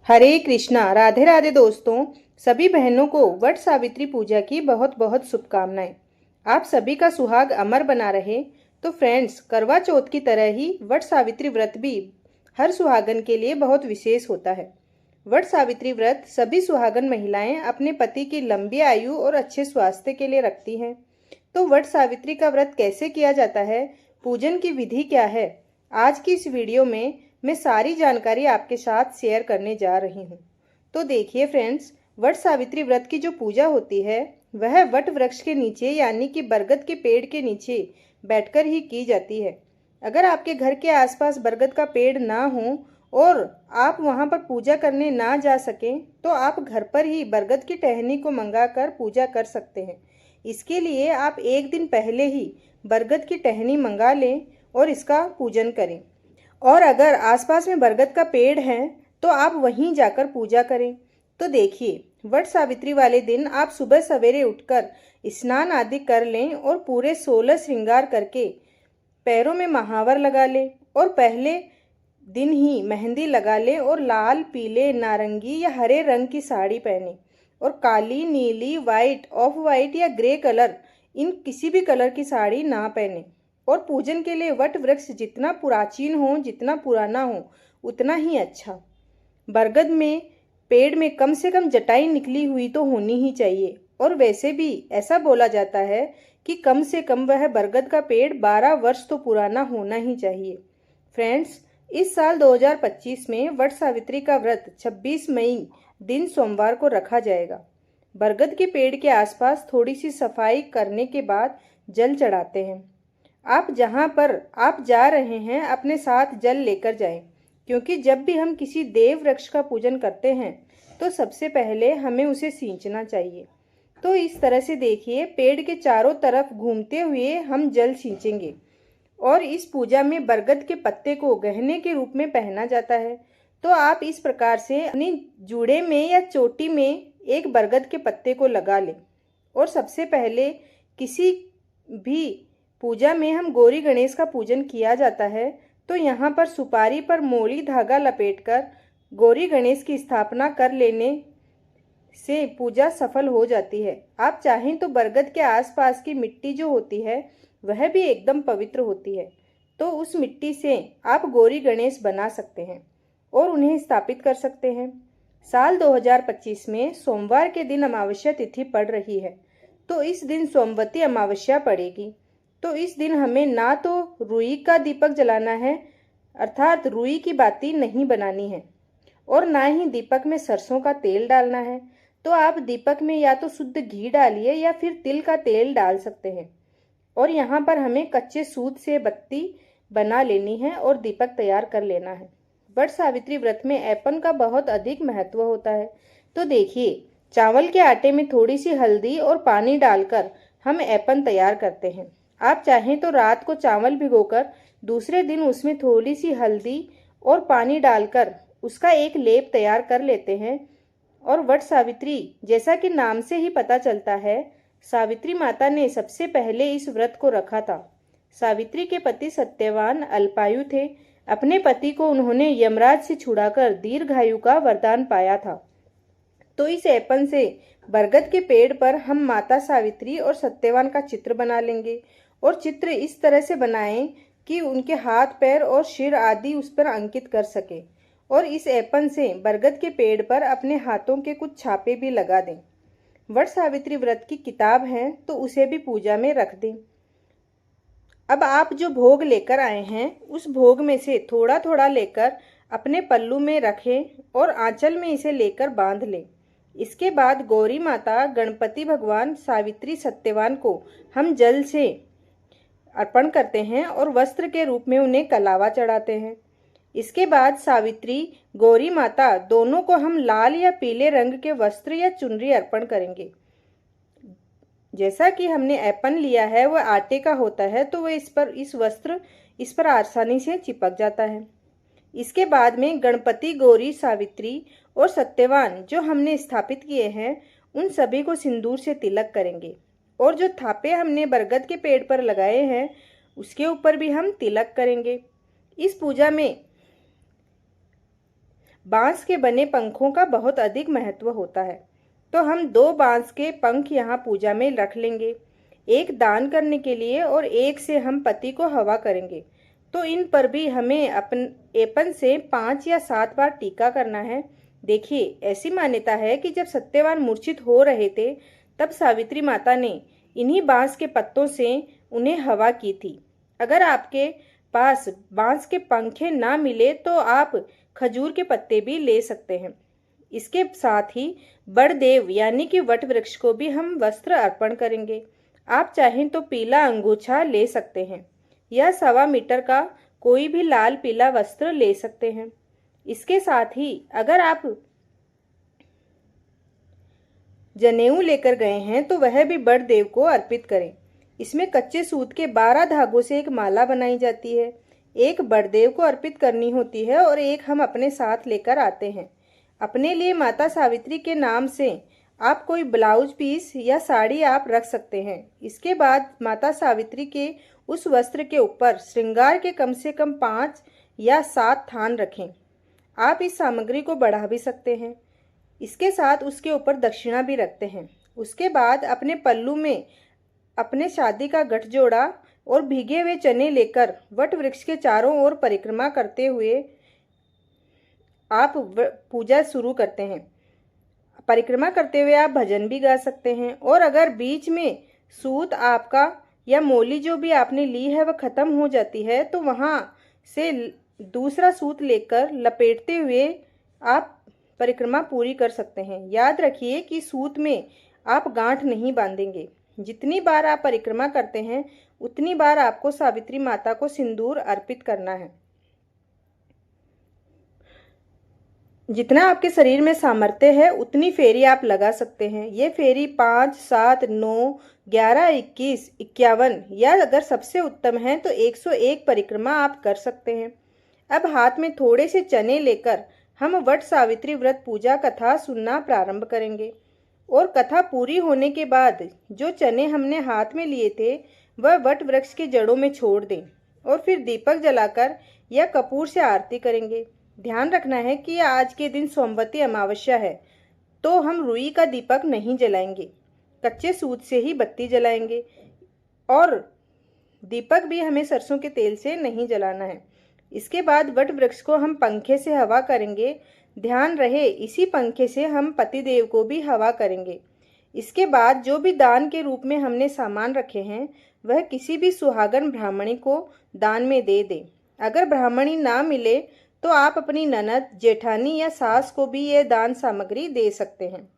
हरे कृष्णा। राधे राधे दोस्तों। सभी बहनों को वट सावित्री पूजा की बहुत बहुत शुभकामनाएं। आप सभी का सुहाग अमर बना रहे। तो फ्रेंड्स, करवा चौथ की तरह ही वट सावित्री व्रत भी हर सुहागन के लिए बहुत विशेष होता है। वट सावित्री व्रत सभी सुहागन महिलाएं अपने पति की लंबी आयु और अच्छे स्वास्थ्य के लिए रखती हैं। तो वट सावित्री का व्रत कैसे किया जाता है, पूजन की विधि क्या है, आज की इस वीडियो में मैं सारी जानकारी आपके साथ शेयर करने जा रही हूँ। तो देखिए फ्रेंड्स, वट सावित्री व्रत की जो पूजा होती है वह वट वृक्ष के नीचे यानी कि बरगद के पेड़ के नीचे बैठकर ही की जाती है। अगर आपके घर के आसपास बरगद का पेड़ ना हो और आप वहां पर पूजा करने ना जा सकें तो आप घर पर ही बरगद की टहनी को मंगाकर पूजा कर सकते हैं। इसके लिए आप एक दिन पहले ही बरगद की टहनी मंगा लें और इसका पूजन करें। और अगर आसपास में बरगद का पेड़ है तो आप वहीं जाकर पूजा करें। तो देखिए, वट सावित्री वाले दिन आप सुबह सवेरे उठकर स्नान आदि कर लें और पूरे 16 श्रृंगार करके पैरों में महावर लगा लें और पहले दिन ही मेहंदी लगा लें और लाल, पीले, नारंगी या हरे रंग की साड़ी पहने और काली, नीली, वाइट, ऑफ वाइट या ग्रे कलर, इन किसी भी कलर की साड़ी ना पहने। और पूजन के लिए वट वृक्ष जितना प्राचीन हो, जितना पुराना हो, उतना ही अच्छा। बरगद में पेड़ में कम से कम जटाई निकली हुई तो होनी ही चाहिए। और वैसे भी ऐसा बोला जाता है कि कम से कम वह बरगद का पेड़ 12 वर्ष तो पुराना होना ही चाहिए। फ्रेंड्स, इस साल 2025 में वट सावित्री का व्रत 26 मई दिन सोमवार को रखा जाएगा। बरगद के पेड़ के आसपास थोड़ी सी सफाई करने के बाद जल चढ़ाते हैं। आप जहाँ पर आप जा रहे हैं अपने साथ जल लेकर जाएं, क्योंकि जब भी हम किसी देव वृक्ष का पूजन करते हैं तो सबसे पहले हमें उसे सींचना चाहिए। तो इस तरह से देखिए, पेड़ के चारों तरफ घूमते हुए हम जल सींचेंगे। और इस पूजा में बरगद के पत्ते को गहने के रूप में पहना जाता है। तो आप इस प्रकार से अपनी जूड़े में या चोटी में एक बरगद के पत्ते को लगा लें। और सबसे पहले किसी भी पूजा में हम गौरी गणेश का पूजन किया जाता है तो यहाँ पर सुपारी पर मोली धागा लपेटकर गौरी गणेश की स्थापना कर लेने से पूजा सफल हो जाती है। आप चाहें तो बरगद के आसपास की मिट्टी जो होती है वह भी एकदम पवित्र होती है, तो उस मिट्टी से आप गौरी गणेश बना सकते हैं और उन्हें स्थापित कर सकते हैं। साल 2025 में सोमवार के दिन अमावस्या तिथि पड़ रही है, तो इस दिन सोमवती अमावस्या पड़ेगी। तो इस दिन हमें ना तो रुई का दीपक जलाना है, अर्थात रुई की बाती नहीं बनानी है, और ना ही दीपक में सरसों का तेल डालना है। तो आप दीपक में या तो शुद्ध घी डालिए या फिर तिल का तेल डाल सकते हैं। और यहाँ पर हमें कच्चे सूत से बत्ती बना लेनी है और दीपक तैयार कर लेना है। वट सावित्री व्रत में ऐपन का बहुत अधिक महत्व होता है। तो देखिए, चावल के आटे में थोड़ी सी हल्दी और पानी डालकर हम ऐपन तैयार करते हैं। आप चाहें तो रात को चावल भिगोकर दूसरे दिन उसमें थोड़ी सी हल्दी और पानी डालकर उसका एक लेप तैयार कर लेते हैं। और वट सावित्री, जैसा कि नाम से ही पता चलता है, सावित्री माता ने सबसे पहले इस व्रत को रखा था। सावित्री के पति सत्यवान अल्पायु थे। अपने पति को उन्होंने यमराज से छुड़ाकर दीर्घायु का वरदान पाया था। तो इस ऐपन से बरगद के पेड़ पर हम माता सावित्री और सत्यवान का चित्र बना लेंगे। और चित्र इस तरह से बनाएं कि उनके हाथ, पैर और सिर आदि उस पर अंकित कर सके। और इस ऐपन से बरगद के पेड़ पर अपने हाथों के कुछ छापे भी लगा दें। वट सावित्री व्रत की किताब है तो उसे भी पूजा में रख दें। अब आप जो भोग लेकर आए हैं उस भोग में से थोड़ा थोड़ा लेकर अपने पल्लू में रखें और आंचल में इसे लेकर बांध लें। इसके बाद गौरी माता, गणपति भगवान, सावित्री, सत्यवान को हम जल से अर्पण करते हैं और वस्त्र के रूप में उन्हें कलावा चढ़ाते हैं। इसके बाद सावित्री, गौरी माता दोनों को हम लाल या पीले रंग के वस्त्र या चुनरी अर्पण करेंगे। जैसा कि हमने ऐपन लिया है वह आटे का होता है, तो वह इस वस्त्र इस पर आसानी से चिपक जाता है। इसके बाद में गणपति, गौरी, सावित्री और सत्यवान जो हमने स्थापित किए हैं उन सभी को सिंदूर से तिलक करेंगे। और जो थापे हमने बरगद के पेड़ पर लगाए हैं उसके ऊपर भी हम तिलक करेंगे। इस पूजा में बांस के बने पंखों का बहुत अधिक महत्व होता है। तो हम 2 बांस के पंख यहाँ पूजा में रख लेंगे, एक दान करने के लिए और एक से हम पति को हवा करेंगे। तो इन पर भी हमें एपन से 5 या 7 बार टीका करना है। देखिए, ऐसी मान्यता है कि जब सत्यवान मूर्छित हो रहे थे तब सावित्री माता ने इन्हीं बांस के पत्तों से उन्हें हवा की थी। अगर आपके पास बांस के पंखे ना मिले तो आप खजूर के पत्ते भी ले सकते हैं। इसके साथ ही बड़देव यानी कि वट वृक्ष को भी हम वस्त्र अर्पण करेंगे। आप चाहें तो पीला अंगोछा ले सकते हैं या 1.25 मीटर का कोई भी लाल पीला वस्त्र ले सकते हैं। इसके साथ ही अगर आप जनेऊ लेकर गए हैं तो वह भी बड़देव को अर्पित करें। इसमें कच्चे सूत के 12 धागों से एक माला बनाई जाती है। एक बड़देव को अर्पित करनी होती है और एक हम अपने साथ लेकर आते हैं। अपने लिए माता सावित्री के नाम से आप कोई ब्लाउज पीस या साड़ी आप रख सकते हैं। इसके बाद माता सावित्री के उस वस्त्र के ऊपर श्रृंगार के कम से कम 5 या 7 थान रखें। आप इस सामग्री को बढ़ा भी सकते हैं। इसके साथ उसके ऊपर दक्षिणा भी रखते हैं। उसके बाद अपने पल्लू में अपने शादी का गठजोड़ा और भीगे हुए चने लेकर वट वृक्ष के चारों ओर परिक्रमा करते हुए आप पूजा शुरू करते हैं। परिक्रमा करते हुए आप भजन भी गा सकते हैं और अगर बीच में सूत आपका या मोली जो भी आपने ली है वह खत्म हो जाती है तो वहाँ से दूसरा सूत लेकर लपेटते हुए आप परिक्रमा पूरी कर सकते हैं। याद रखिए कि सूत में आप गांठ नहीं बांधेंगे। जितनी बार आप परिक्रमा करते हैं उतनी बार आपको सावित्री माता को सिंदूर अर्पित करना है। जितना आपके शरीर में सामर्थ्य है उतनी फेरी आप लगा सकते हैं। ये फेरी 5, 7, 9, 11, 21, 51 या अगर सबसे उत्तम है तो 101 परिक्रमा आप कर सकते हैं। अब हाथ में थोड़े से चने लेकर हम वट सावित्री व्रत पूजा कथा सुनना प्रारंभ करेंगे और कथा पूरी होने के बाद जो चने हमने हाथ में लिए थे वह वट वृक्ष की जड़ों में छोड़ दें और फिर दीपक जलाकर या कपूर से आरती करेंगे। ध्यान रखना है कि आज के दिन सोमवती अमावस्या है तो हम रुई का दीपक नहीं जलाएंगे, कच्चे सूत से ही बत्ती जलाएंगे और दीपक भी हमें सरसों के तेल से नहीं जलाना है। इसके बाद वट वृक्ष को हम पंखे से हवा करेंगे। ध्यान रहे इसी पंखे से हम पतिदेव को भी हवा करेंगे। इसके बाद जो भी दान के रूप में हमने सामान रखे हैं वह किसी भी सुहागन ब्राह्मणी को दान में दे दें। अगर ब्राह्मणी ना मिले तो आप अपनी ननद, जेठानी या सास को भी ये दान सामग्री दे सकते हैं।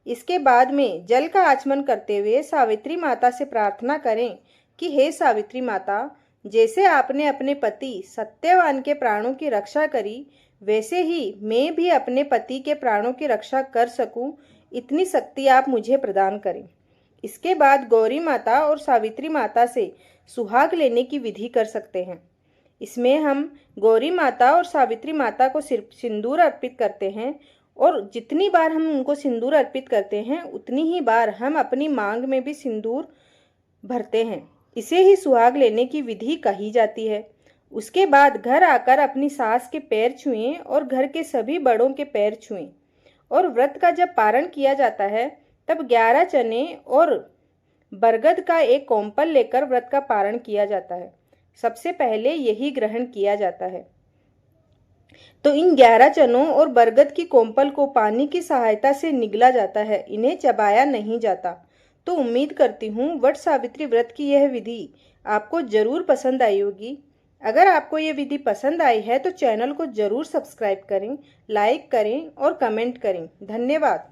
इसके बाद में जल का आचमन करते हुए सावित्री माता से प्रार्थना करें कि हे सावित्री माता, जैसे आपने अपने पति सत्यवान के प्राणों की रक्षा करी वैसे ही मैं भी अपने पति के प्राणों की रक्षा कर सकूं, इतनी शक्ति आप मुझे प्रदान करें। इसके बाद गौरी माता और सावित्री माता से सुहाग लेने की विधि कर सकते हैं। इसमें हम गौरी माता और सावित्री माता को सिर्फ सिंदूर अर्पित करते हैं और जितनी बार हम उनको सिंदूर अर्पित करते हैं उतनी ही बार हम अपनी मांग में भी सिंदूर भरते हैं। इसे ही सुहाग लेने की विधि कही जाती है। उसके बाद घर आकर अपनी सास के पैर छुएं और घर के सभी बड़ों के पैर छुएं और व्रत का जब पारण किया जाता है तब 11 चने और बरगद का एक कोंपल लेकर व्रत का पारण किया जाता है। सबसे पहले यही ग्रहण किया जाता है। तो इन 11 चनों और बरगद की कोंपल को पानी की सहायता से निगला जाता है, इन्हें चबाया नहीं जाता। तो उम्मीद करती हूँ वट सावित्री व्रत की यह विधि आपको जरूर पसंद आई होगी। अगर आपको ये विधि पसंद आई है तो चैनल को जरूर सब्सक्राइब करें, लाइक करें और कमेंट करें। धन्यवाद।